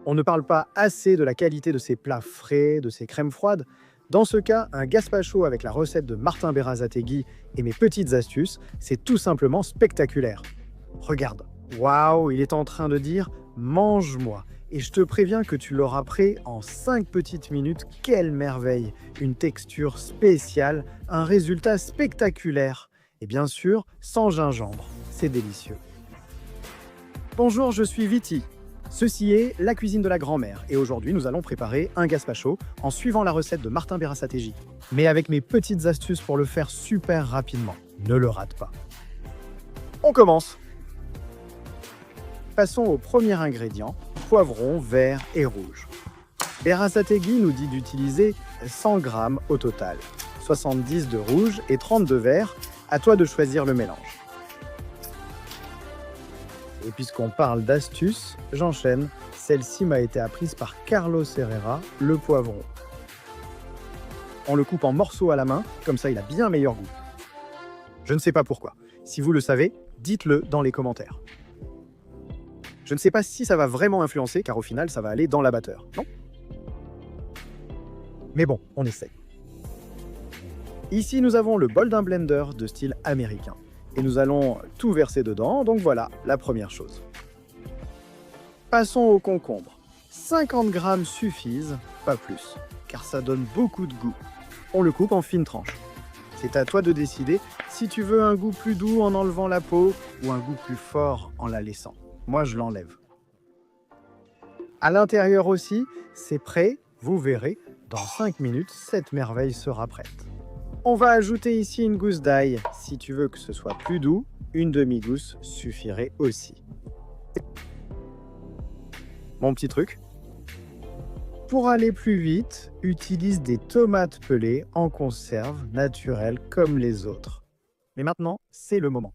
On ne parle pas assez de la qualité de ces plats frais, de ces crèmes froides. Dans ce cas, un gazpacho avec la recette de Martin Berazategui et mes petites astuces, c'est tout simplement spectaculaire. Regarde, waouh, il est en train de dire « mange-moi ». Et je te préviens que tu l'auras prêt en 5 petites minutes. Quelle merveille! Une texture spéciale, un résultat spectaculaire. Et bien sûr, sans gingembre. C'est délicieux. Bonjour, je suis Viti. Ceci est la cuisine de la grand-mère. Et aujourd'hui, nous allons préparer un gazpacho en suivant la recette de Martin Berazategui. Mais avec mes petites astuces pour le faire super rapidement. Ne le rate pas. On commence! Passons au premier ingrédient, poivron vert et rouge. Berazategui nous dit d'utiliser 100 g au total, 70 de rouge et 30 de vert, à toi de choisir le mélange. Et puisqu'on parle d'astuces, j'enchaîne, celle-ci m'a été apprise par Carlos Herrera, le poivron. On le coupe en morceaux à la main, comme ça il a bien meilleur goût. Je ne sais pas pourquoi. Si vous le savez, dites-le dans les commentaires. Je ne sais pas si ça va vraiment influencer, car au final, ça va aller dans l'abatteur, non? Mais bon, on essaye. Ici, nous avons le bol d'un blender de style américain. Et nous allons tout verser dedans, donc voilà la première chose. Passons au concombre. 50 g suffisent, pas plus, car ça donne beaucoup de goût. On le coupe en fines tranches. C'est à toi de décider si tu veux un goût plus doux en enlevant la peau ou un goût plus fort en la laissant. Moi, je l'enlève. À l'intérieur aussi, c'est prêt, vous verrez, dans 5 minutes, cette merveille sera prête. On va ajouter ici une gousse d'ail. Si tu veux que ce soit plus doux, une demi-gousse suffirait aussi. Mon petit truc. Pour aller plus vite, utilise des tomates pelées en conserve naturelles comme les autres. Mais maintenant, c'est le moment.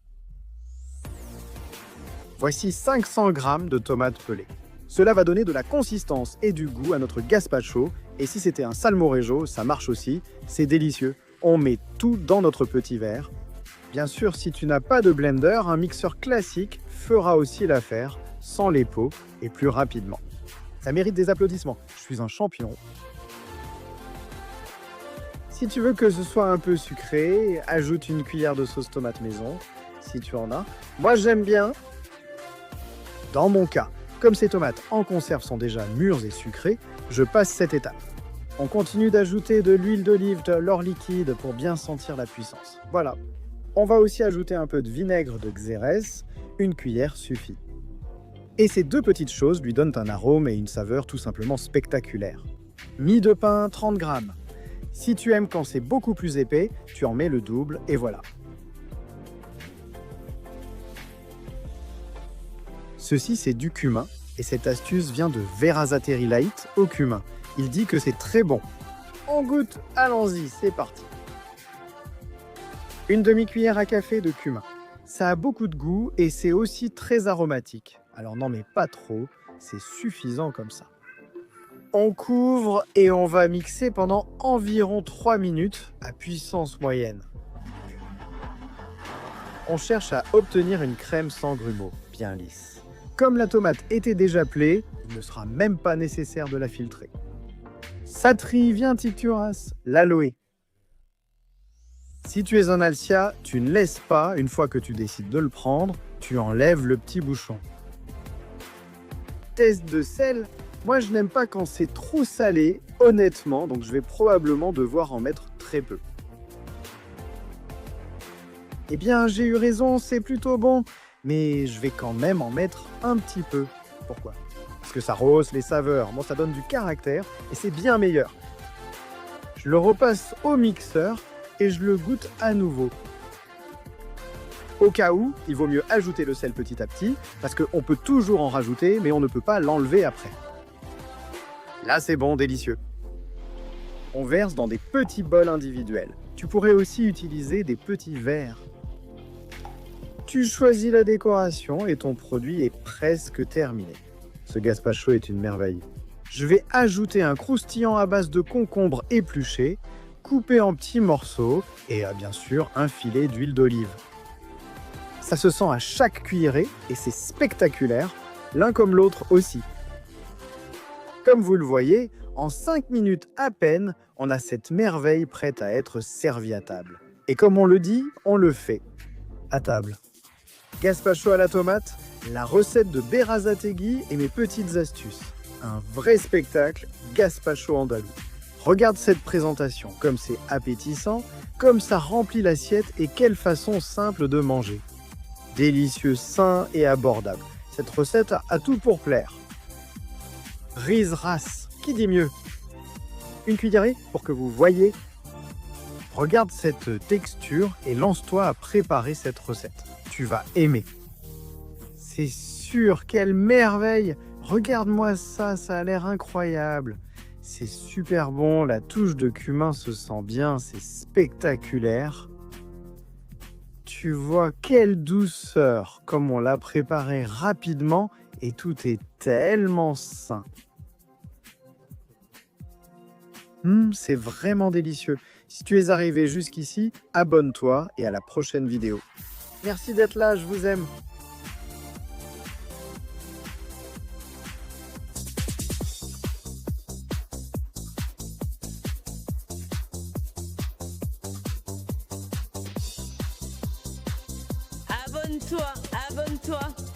Voici 500 g de tomates pelées. Cela va donner de la consistance et du goût à notre gazpacho. Et si c'était un salmorejo, ça marche aussi. C'est délicieux. On met tout dans notre petit verre. Bien sûr, si tu n'as pas de blender, un mixeur classique fera aussi l'affaire, sans les pots et plus rapidement. Ça mérite des applaudissements. Je suis un champion. Si tu veux que ce soit un peu sucré, ajoute une cuillère de sauce tomate maison, si tu en as. Moi, j'aime bien. Dans mon cas, comme ces tomates en conserve sont déjà mûres et sucrées, je passe cette étape. On continue d'ajouter de l'huile d'olive, de l'or liquide pour bien sentir la puissance. Voilà. On va aussi ajouter un peu de vinaigre de Xérès, une cuillère suffit. Et ces deux petites choses lui donnent un arôme et une saveur tout simplement spectaculaires. Mie de pain, 30 g. Si tu aimes quand c'est beaucoup plus épais, tu en mets le double et voilà. Ceci, c'est du cumin, et cette astuce vient de Berazategui Light au cumin. Il dit que c'est très bon. On goûte, allons-y, c'est parti. Une demi-cuillère à café de cumin. Ça a beaucoup de goût et c'est aussi très aromatique. Alors n'en mets pas trop, c'est suffisant comme ça. On couvre et on va mixer pendant environ 3 minutes à puissance moyenne. On cherche à obtenir une crème sans grumeaux, bien lisse. Comme la tomate était déjà pelée, il ne sera même pas nécessaire de la filtrer. Satri vientituras, l'aloe. Si tu es un Alcia, tu ne laisses pas, une fois que tu décides de le prendre, tu enlèves le petit bouchon. Test de sel, moi je n'aime pas quand c'est trop salé, honnêtement, donc je vais probablement devoir en mettre très peu. Eh bien, j'ai eu raison, c'est plutôt bon, mais je vais quand même en mettre un petit peu. Pourquoi ? Parce que ça rehausse les saveurs, bon, ça donne du caractère et c'est bien meilleur. Je le repasse au mixeur et je le goûte à nouveau. Au cas où, il vaut mieux ajouter le sel petit à petit, parce qu'on peut toujours en rajouter, mais on ne peut pas l'enlever après. Là, c'est bon, délicieux. On verse dans des petits bols individuels. Tu pourrais aussi utiliser des petits verres. Tu choisis la décoration et ton produit est presque terminé. Ce gazpacho est une merveille. Je vais ajouter un croustillant à base de concombre épluché, coupé en petits morceaux et bien sûr un filet d'huile d'olive. Ça se sent à chaque cuillerée et c'est spectaculaire, l'un comme l'autre aussi. Comme vous le voyez, en 5 minutes à peine, on a cette merveille prête à être servie à table. Et comme on le dit, on le fait. À table. Gazpacho à la tomate, la recette de Berazategui et mes petites astuces. Un vrai spectacle, gazpacho andalou. Regarde cette présentation, comme c'est appétissant, comme ça remplit l'assiette et quelle façon simple de manger. Délicieux, sain et abordable. Cette recette a tout pour plaire. Riz ras, qui dit mieux? Une cuillerée pour que vous voyez. Regarde cette texture et lance-toi à préparer cette recette. Tu vas aimer. C'est sûr, quelle merveille! Regarde-moi ça, ça a l'air incroyable. C'est super bon, la touche de cumin se sent bien, c'est spectaculaire. Tu vois quelle douceur, comme on l'a préparé rapidement et tout est tellement sain. C'est vraiment délicieux. Si tu es arrivé jusqu'ici, abonne-toi et à la prochaine vidéo. Merci d'être là, je vous aime. Abonne-toi, abonne-toi.